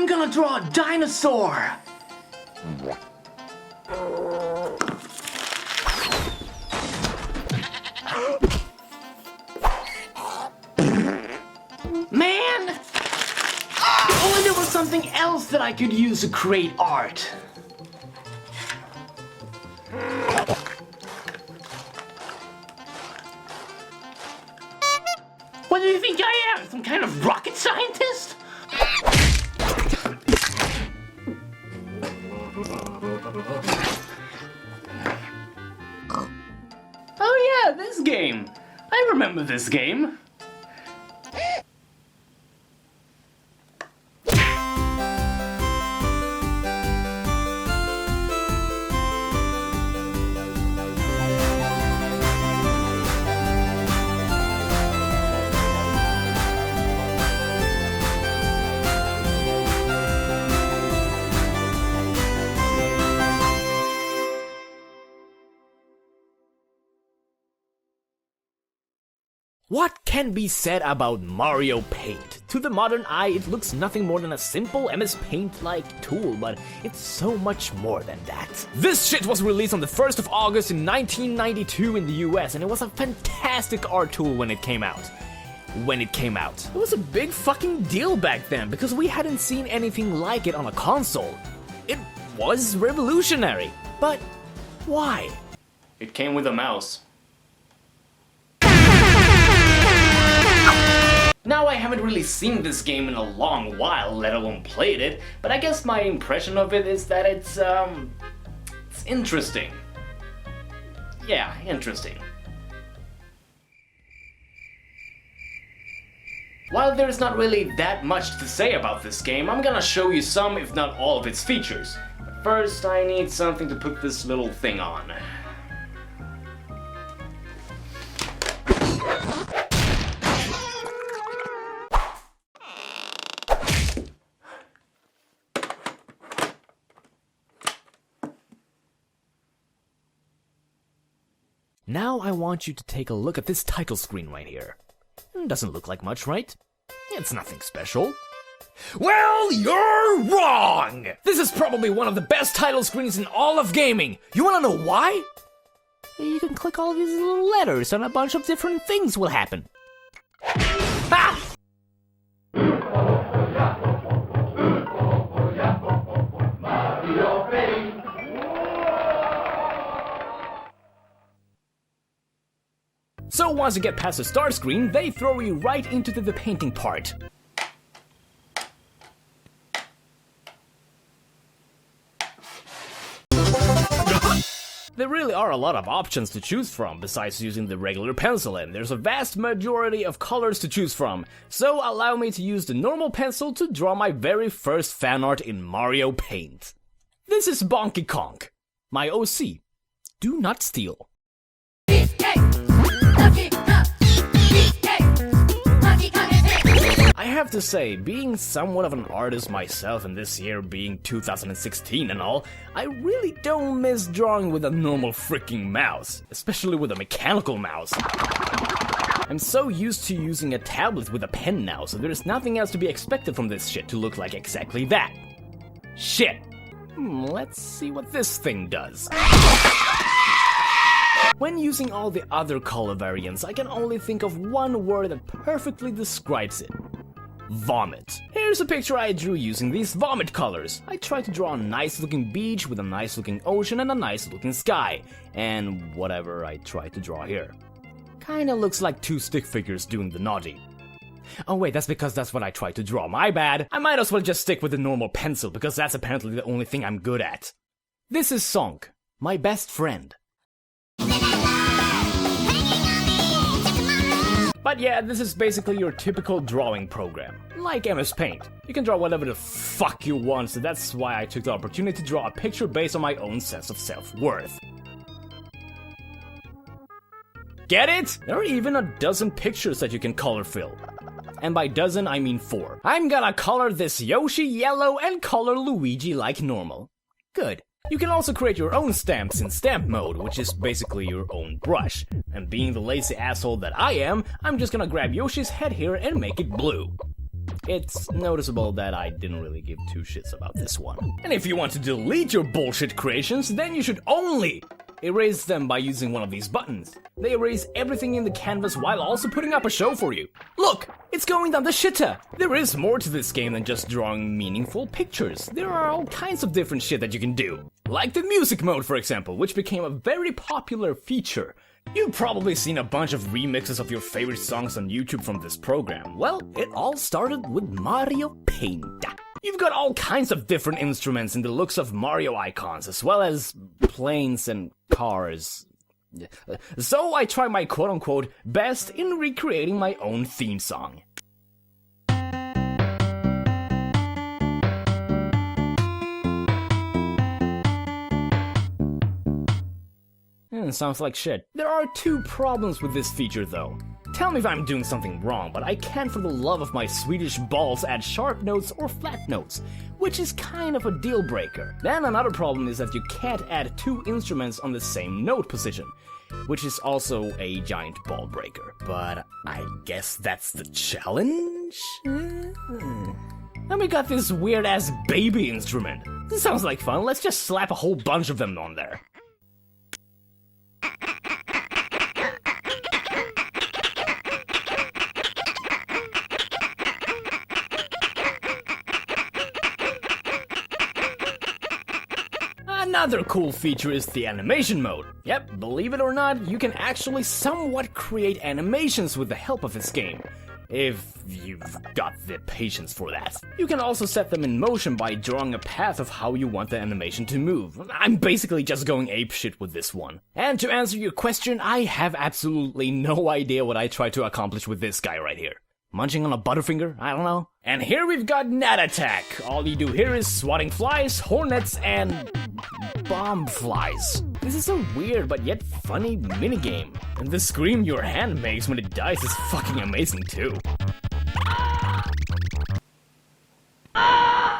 I'm gonna draw a dinosaur! Man! If only there was something else that I could use to create art. What do you think I am? Some kind of rocket scientist? Oh yeah, this game. I remember this game. What can be said about Mario Paint? To the modern eye, it looks nothing more than a simple MS Paint-like tool, but it's so much more than that. This shit was released on the 1st of August in 1992 in the US, and it was a fantastic art tool when it came out. It was a big fucking deal back then, because we hadn't seen anything like it on a console. It was revolutionary. But why? It came with a mouse. Now I haven't really seen this game in a long while, let alone played it, but I guess my impression of it is that it's interesting. Yeah, interesting. While there's not really that much to say about this game, I'm gonna show you some, if not all, of its features. But first, I need something to put this little thing on. Now I want you to take a look at this title screen right here. Doesn't look like much, right? It's nothing special. Well, you're wrong! This is probably one of the best title screens in all of gaming. You wanna know why? You can click all of these little letters and a bunch of different things will happen. Ha! So once you get past the start screen, they throw you right into the painting part. There really are a lot of options to choose from besides using the regular pencil, and there's a vast majority of colors to choose from. So allow me to use the normal pencil to draw my very first fan art in Mario Paint. This is Bonky Kong, my OC. Do not steal. I have to say, being somewhat of an artist myself, and this year being 2016 and all, I really don't miss drawing with a normal freaking mouse, especially with a mechanical mouse. I'm so used to using a tablet with a pen now, so there's nothing else to be expected from this shit to look like exactly that. Shit. Let's see what this thing does. When using all the other color variants, I can only think of one word that perfectly describes it. Vomit. Here's a picture I drew using these vomit colors. I tried to draw a nice looking beach with a nice looking ocean and a nice looking sky. And whatever I tried to draw here. Kinda looks like two stick figures doing the naughty. Oh wait, that's because that's what I tried to draw, my bad. I might as well just stick with the normal pencil because that's apparently the only thing I'm good at. This is Song, my best friend. But yeah, this is basically your typical drawing program, like MS Paint. You can draw whatever the fuck you want, so that's why I took the opportunity to draw a picture based on my own sense of self-worth. Get it? There are even a dozen pictures that you can color fill. And by dozen, I mean 4. I'm gonna color this Yoshi yellow and color Luigi like normal. Good. You can also create your own stamps in stamp mode, which is basically your own brush. And being the lazy asshole that I am, I'm just gonna grab Yoshi's head here and make it blue. it's noticeable that I didn't really give two shits about this one. And if you want to delete your bullshit creations, then you should only erase them by using one of these buttons. They erase everything in the canvas while also putting up a show for you. Look, it's going down the shitter. There is more to this game than just drawing meaningful pictures. There are all kinds of different shit that you can do. Like the music mode, for example, which became a very popular feature. You've probably seen a bunch of remixes of your favorite songs on YouTube from this program. Well, it all started with Mario Paint. You've got all kinds of different instruments in the looks of Mario icons, as well as planes and cars. So I try my quote-unquote best in recreating my own theme song. Sounds like shit. There are two problems with this feature though. Tell me if I'm doing something wrong, but I can't for the love of my Swedish balls add sharp notes or flat notes, which is kind of a deal breaker. Then another problem is that you can't add two instruments on the same note position, which is also a giant ball breaker. But I guess that's the challenge? Then we got this weird ass baby instrument. This sounds like fun, let's just slap a whole bunch of them on there. Another cool feature is the animation mode. Yep, believe it or not, you can actually somewhat create animations with the help of this game, if you've got the patience for that. You can also set them in motion by drawing a path of how you want the animation to move. I'm basically just going apeshit with this one. And to answer your question, I have absolutely no idea what I try to accomplish with this guy right here. Munching on a Butterfinger? I don't know. And here we've got Gnat Attack. All you do here is swatting flies, hornets, and bomb flies. This is a weird but yet funny minigame. And the scream your hand makes when it dies is fucking amazing too.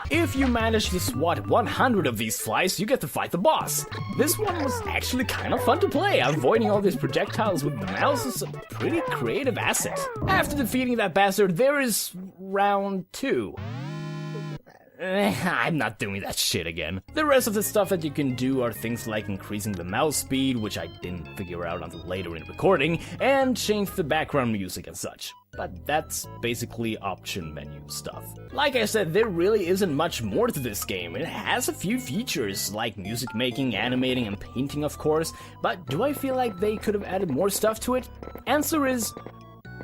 If you manage to swat 100 of these flies, you get to fight the boss. This one was actually kind of fun to play. Avoiding all these projectiles with the mouse is a pretty creative asset. After defeating that bastard, there is round 2. I'm not doing that shit again. The rest of the stuff that you can do are things like increasing the mouse speed, which I didn't figure out until later in recording, and change the background music and such. But that's basically option menu stuff. Like I said, there really isn't much more to this game. It has a few features, like music making, animating, and painting of course, but do I feel like they could have added more stuff to it? Answer is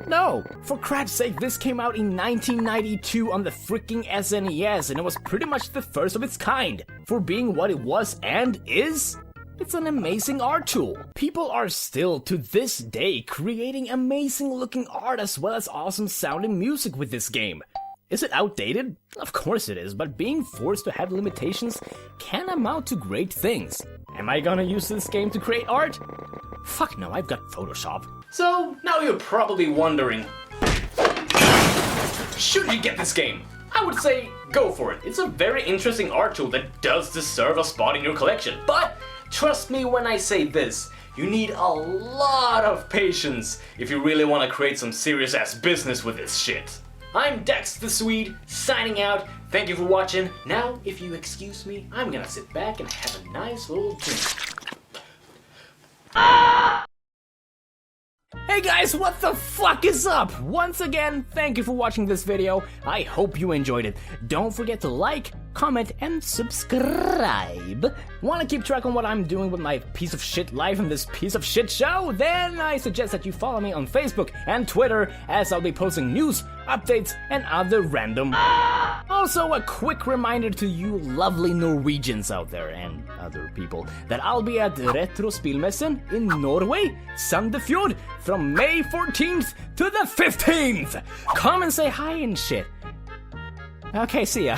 no. For crap's sake, this came out in 1992 on the freaking SNES, and it was pretty much the first of its kind. For being what it was and is, it's an amazing art tool. People are still, to this day, creating amazing looking art as well as awesome sounding music with this game. Is it outdated? Of course it is, but being forced to have limitations can amount to great things. Am I gonna use this game to create art? Fuck no, I've got Photoshop. So, now you're probably wondering, should you get this game? I would say go for it. It's a very interesting art tool that does deserve a spot in your collection. But trust me when I say this, you need a lot of patience if you really want to create some serious ass business with this shit. I'm DexTheSwede, signing out. Thank you for watching. Now, if you excuse me, I'm gonna sit back and have a nice little drink. Hey guys, what the fuck is up? Once again, thank you for watching this video. I hope you enjoyed it. Don't forget to like, comment, and subscribe. Want to keep track on what I'm doing with my piece of shit life in this piece of shit show? Then I suggest that you follow me on Facebook and Twitter, as I'll be posting news, updates, and other random. Also, a quick reminder to you lovely Norwegians out there and other people that I'll be at RetroSpillMessen in Norway, Sandefjord, from May 14th to the 15th. Come and say hi and shit. Okay, see ya.